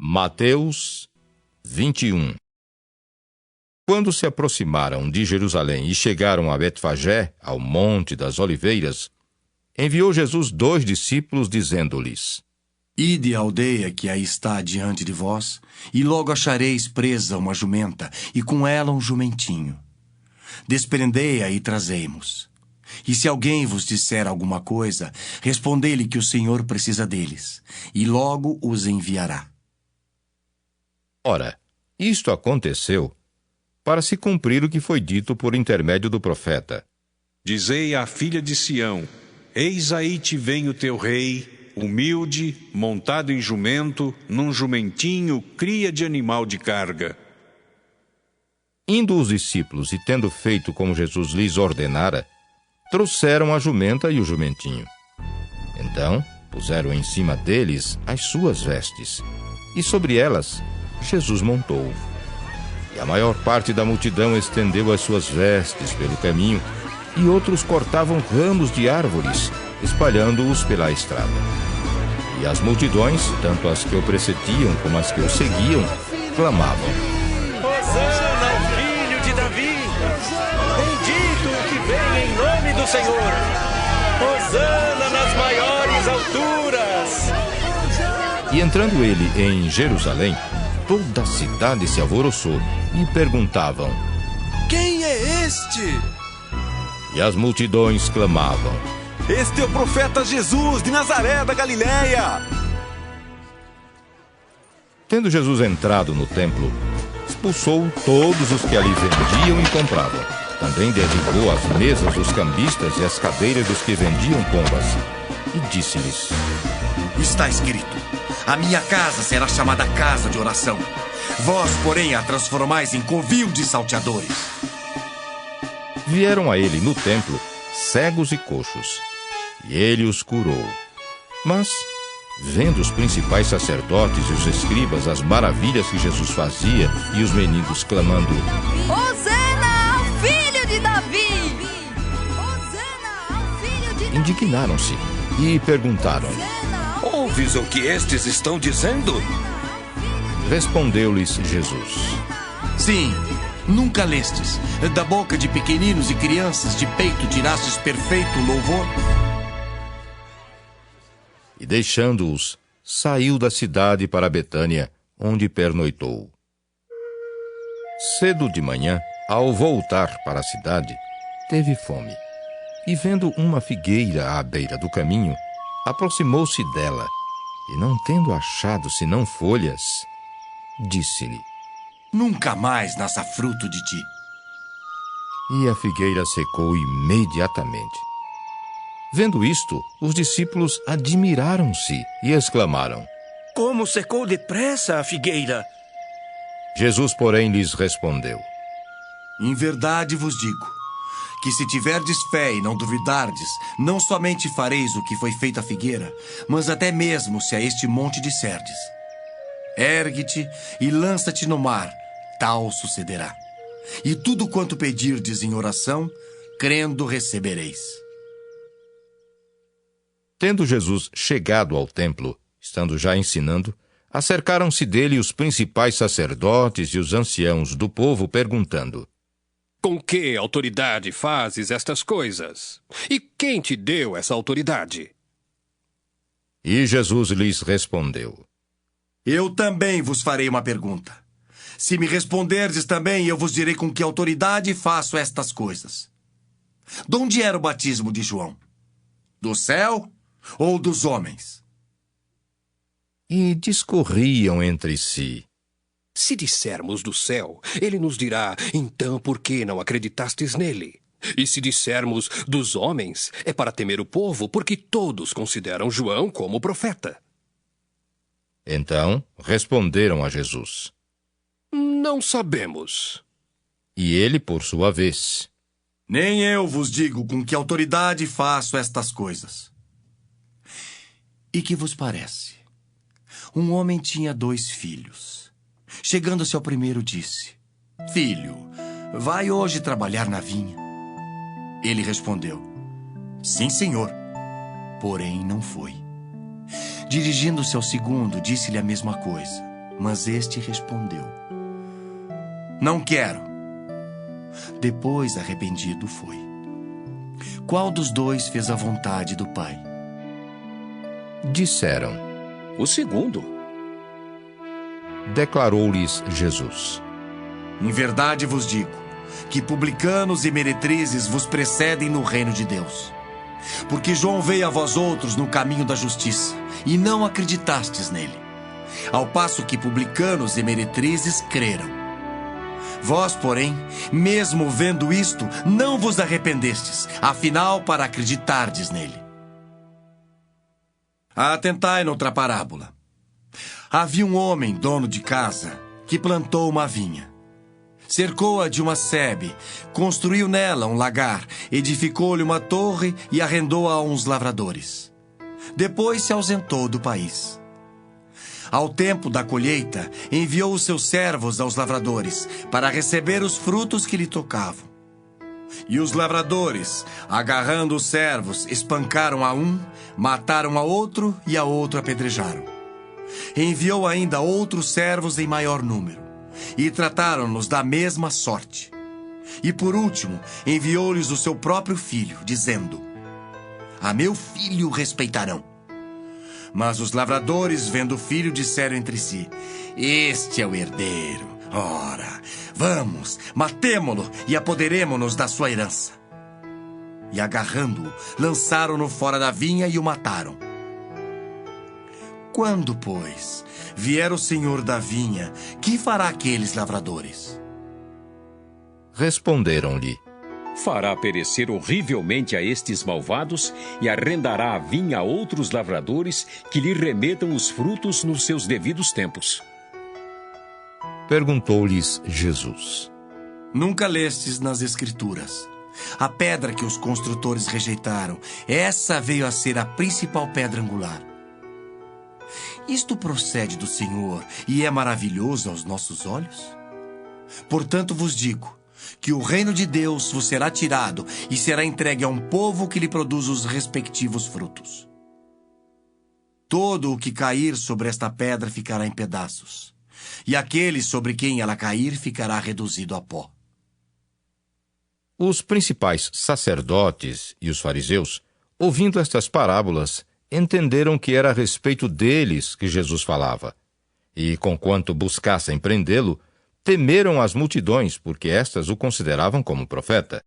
Mateus 21. Quando se aproximaram de Jerusalém e chegaram a Betfagé, ao Monte das Oliveiras, enviou Jesus 2 discípulos, dizendo-lhes: Ide à aldeia que aí está diante de vós, e logo achareis presa uma jumenta, e com ela um jumentinho. Desprendei-a e trazei-mos. E se alguém vos disser alguma coisa, respondei-lhe que o Senhor precisa deles, e logo os enviará. Ora, isto aconteceu para se cumprir o que foi dito por intermédio do profeta. Dizei à filha de Sião: Eis aí te vem o teu rei, humilde, montado em jumento, num jumentinho, cria de animal de carga. Indo os discípulos e tendo feito como Jesus lhes ordenara, trouxeram a jumenta e o jumentinho. Então puseram em cima deles as suas vestes, e sobre elas Jesus montou. E a maior parte da multidão estendeu as suas vestes pelo caminho, e outros cortavam ramos de árvores, espalhando-os pela estrada. E as multidões, tanto as que o precediam como as que o seguiam, clamavam: Hosana ao filho de Davi! Bendito o que vem em nome do Senhor! Hosana nas maiores alturas! E entrando ele em Jerusalém, toda a cidade se alvoroçou e perguntavam: Quem é este? E as multidões clamavam: Este é o profeta Jesus de Nazaré da Galileia. Tendo Jesus entrado no templo, expulsou todos os que ali vendiam e compravam. Também derribou as mesas dos cambistas e as cadeiras dos que vendiam pombas. E disse-lhes: Está escrito: a minha casa será chamada casa de oração. Vós, porém, a transformais em covil de salteadores. Vieram a ele no templo cegos e coxos, e ele os curou. Mas, vendo os principais sacerdotes e os escribas as maravilhas que Jesus fazia, e os meninos clamando: Hosana ao filho de Davi! Hosana ao filho de Davi! Indignaram-se e perguntaram: Ouves o que estes estão dizendo? Respondeu-lhes Jesus: Sim, nunca lestes: da boca de pequeninos e crianças de peito tirastes perfeito louvor? E deixando-os, saiu da cidade para Betânia, onde pernoitou. Cedo de manhã, ao voltar para a cidade, teve fome. E vendo uma figueira à beira do caminho, aproximou-se dela, e não tendo achado senão folhas, disse-lhe: Nunca mais nasça fruto de ti. E a figueira secou imediatamente. Vendo isto, os discípulos admiraram-se e exclamaram: Como secou depressa a figueira! Jesus, porém, lhes respondeu: Em verdade vos digo, que se tiverdes fé e não duvidardes, não somente fareis o que foi feito à figueira, mas até mesmo se a este monte disserdes: Ergue-te e lança-te no mar, tal sucederá. E tudo quanto pedirdes em oração, crendo recebereis. Tendo Jesus chegado ao templo, estando já ensinando, acercaram-se dele os principais sacerdotes e os anciãos do povo, perguntando: Com que autoridade fazes estas coisas? E quem te deu essa autoridade? E Jesus lhes respondeu: Eu também vos farei uma pergunta. Se me responderdes também, eu vos direi com que autoridade faço estas coisas. De onde era o batismo de João? Do céu ou dos homens? E discorriam entre si: Se dissermos do céu, ele nos dirá: então por que não acreditastes nele? E se dissermos dos homens, é para temer o povo, porque todos consideram João como profeta. Então responderam a Jesus: Não sabemos. E ele, por sua vez: Nem eu vos digo com que autoridade faço estas coisas. E que vos parece? Um homem tinha 2 filhos. Chegando-se ao primeiro, disse: Filho, vai hoje trabalhar na vinha. Ele respondeu: Sim, senhor. Porém, não foi. Dirigindo-se ao segundo, disse-lhe a mesma coisa. Mas este respondeu: Não quero. Depois, arrependido, foi. Qual dos dois fez a vontade do Pai? Disseram. O segundo. Declarou-lhes Jesus: Em verdade vos digo que publicanos e meretrizes vos precedem no reino de Deus. Porque João veio a vós outros no caminho da justiça, e não acreditastes nele, ao passo que publicanos e meretrizes creram. Vós, porém, mesmo vendo isto, não vos arrependestes, afinal, para acreditardes nele. Atentai noutra parábola. Havia um homem, dono de casa, que plantou uma vinha. Cercou-a de uma sebe, construiu nela um lagar, edificou-lhe uma torre e arrendou-a a uns lavradores. Depois se ausentou do país. Ao tempo da colheita, enviou os seus servos aos lavradores para receber os frutos que lhe tocavam. E os lavradores, agarrando os servos, espancaram a um, mataram a outro e a outro apedrejaram. Enviou ainda outros servos em maior número, e trataram-nos da mesma sorte. E por último, enviou-lhes o seu próprio filho, dizendo: A meu filho respeitarão. Mas os lavradores, vendo o filho, disseram entre si: Este é o herdeiro. Ora, vamos, matemo-lo e apoderemo-nos da sua herança. E agarrando-o, lançaram-no fora da vinha e o mataram. Quando, pois, vier o senhor da vinha, que fará aqueles lavradores? Responderam-lhe: Fará perecer horrivelmente a estes malvados e arrendará a vinha a outros lavradores que lhe remetam os frutos nos seus devidos tempos. Perguntou-lhes Jesus: Nunca lestes nas Escrituras: a pedra que os construtores rejeitaram, essa veio a ser a principal pedra angular. Isto procede do Senhor e é maravilhoso aos nossos olhos? Portanto vos digo que o reino de Deus vos será tirado e será entregue a um povo que lhe produz os respectivos frutos. Todo o que cair sobre esta pedra ficará em pedaços, e aquele sobre quem ela cair ficará reduzido a pó. Os principais sacerdotes e os fariseus, ouvindo estas parábolas, entenderam que era a respeito deles que Jesus falava. E, conquanto buscassem prendê-lo, temeram as multidões, porque estas o consideravam como profeta.